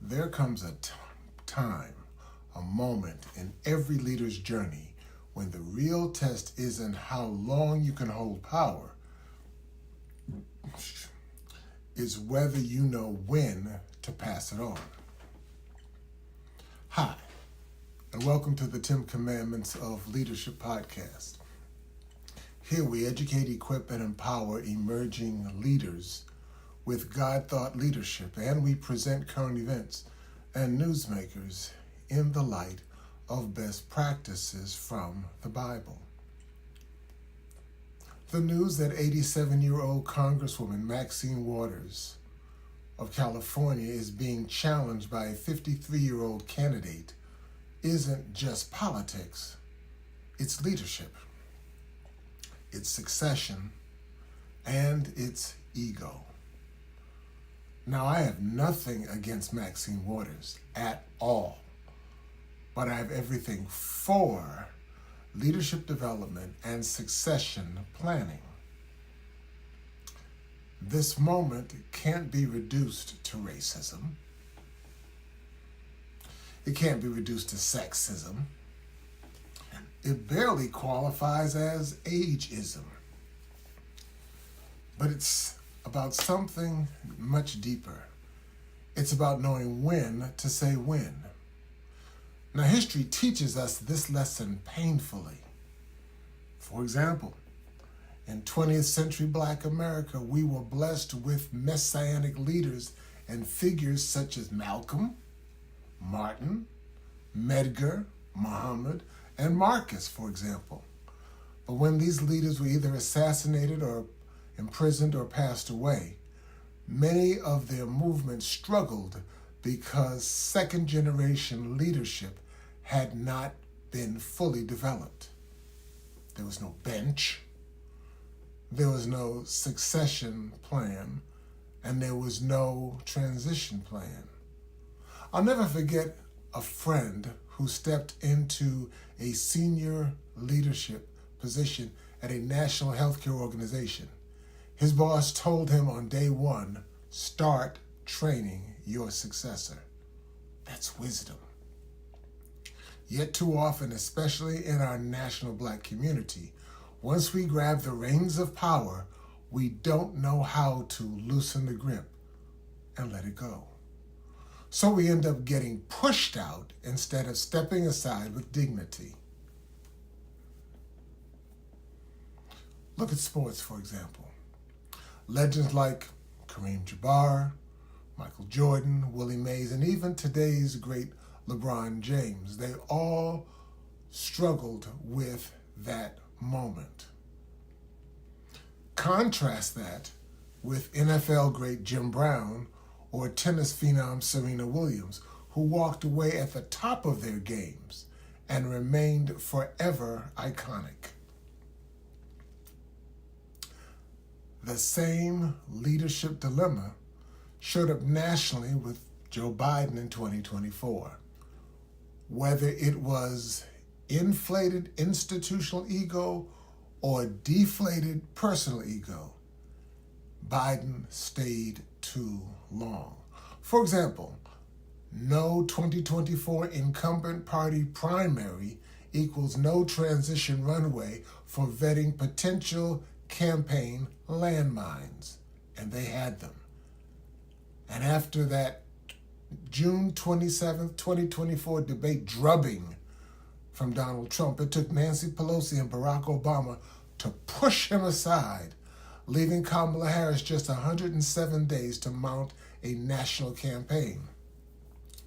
There comes a time, a moment in every leader's journey when the real test isn't how long you can hold power, is whether you know when to pass it on. Hi, and welcome to the 10 Commandments of Leadership podcast. Here we educate, equip, and empower emerging leaders with God-thought leadership, and we present current events and newsmakers in the light of best practices from the Bible. The news that 87-year-old Congresswoman Maxine Waters of California is being challenged by a 53-year-old candidate isn't just politics, it's leadership, it's succession, and it's ego. Now, I have nothing against Maxine Waters at all, but I have everything for leadership development and succession planning. This moment can't be reduced to racism. It can't be reduced to sexism. It barely qualifies as ageism. But it's about something much deeper. It's about knowing when to say when. Now, history teaches us this lesson painfully. For example, in 20th century Black America, we were blessed with messianic leaders and figures such as Malcolm, Martin, Medgar, Muhammad, and Marcus, for example. But when these leaders were either assassinated or imprisoned or passed away, many of their movements struggled because second-generation leadership had not been fully developed. There was no bench, there was no succession plan, and there was no transition plan. I'll never forget a friend who stepped into a senior leadership position at a national healthcare organization. His boss told him on day one, start training your successor. That's wisdom. Yet too often, especially in our national Black community, once we grab the reins of power, we don't know how to loosen the grip and let it go. So we end up getting pushed out instead of stepping aside with dignity. Look at sports, for example. Legends like Kareem Jabbar, Michael Jordan, Willie Mays, and even today's great LeBron James, they all struggled with that moment. Contrast that with NFL great Jim Brown or tennis phenom Serena Williams, who walked away at the top of their games and remained forever iconic. The same leadership dilemma showed up nationally with Joe Biden in 2024. Whether it was inflated institutional ego or deflated personal ego, Biden stayed too long. For example, no 2024 incumbent party primary equals no transition runway for vetting potential campaign landmines, and they had them. And after that June 27th, 2024 debate drubbing from Donald Trump, it took Nancy Pelosi and Barack Obama to push him aside, leaving Kamala Harris just 107 days to mount a national campaign.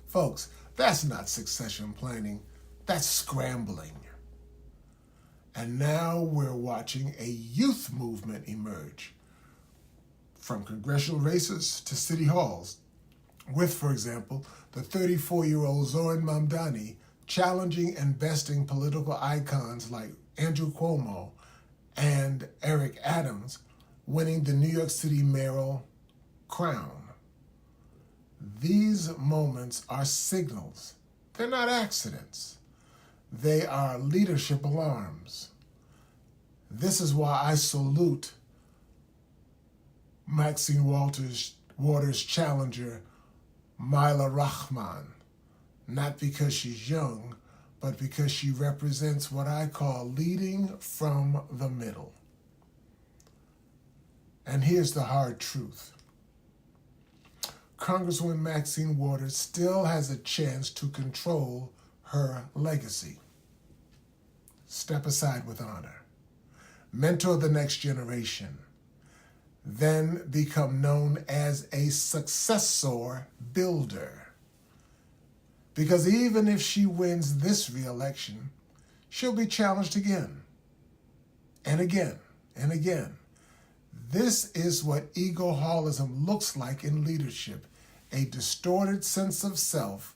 Folks, that's not succession planning, that's scrambling. And now we're watching a youth movement emerge, from congressional races to city halls, with, for example, the 34-year-old Zoran Mamdani challenging and besting political icons like Andrew Cuomo and Eric Adams, winning the New York City mayoral crown. These moments are signals. They're not accidents. They are leadership alarms. This is why I salute Maxine Waters' challenger Myla Rahman, not because she's young, but because she represents what I call leading from the middle. And here's the hard truth. Congresswoman Maxine Waters still has a chance to control her legacy. Step aside with honor. Mentor the next generation. Then become known as a successor builder. Because even if she wins this re-election, she'll be challenged again and again and again. This is what egoholism looks like in leadership, a distorted sense of self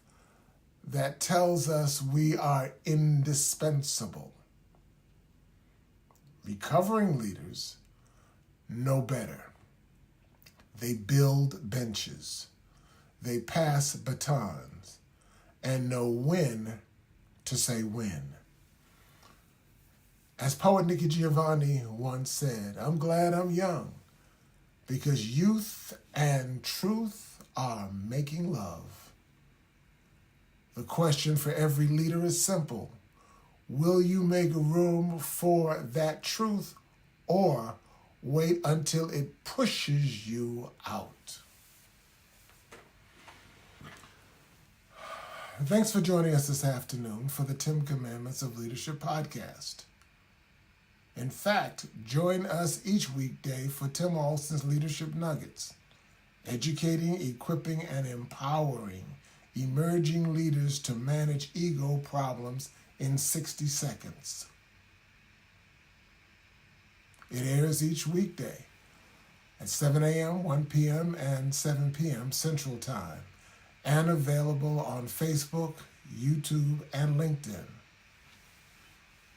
that tells us we are indispensable. Recovering leaders know better. They build benches, they pass batons, and know when to say when. As poet Nikki Giovanni once said, I'm glad I'm young because youth and truth are making love. The question for every leader is simple. Will you make room for that truth or wait until it pushes you out? Thanks for joining us this afternoon for the 10 Commandments of Leadership podcast. In fact, join us each weekday for Tim Alston's Leadership Nuggets, educating, equipping, and empowering emerging leaders to manage ego problems in 60 seconds. It airs each weekday at 7 a.m., 1 p.m., and 7 p.m. Central Time, and available on Facebook, YouTube, and LinkedIn.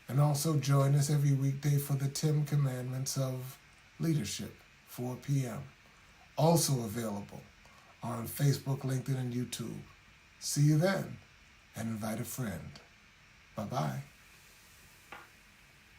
And also join us every weekday for the 10 Commandments of Leadership, 4 p.m. Also available on Facebook, LinkedIn, and YouTube. See you then, and invite a friend. Bye-bye.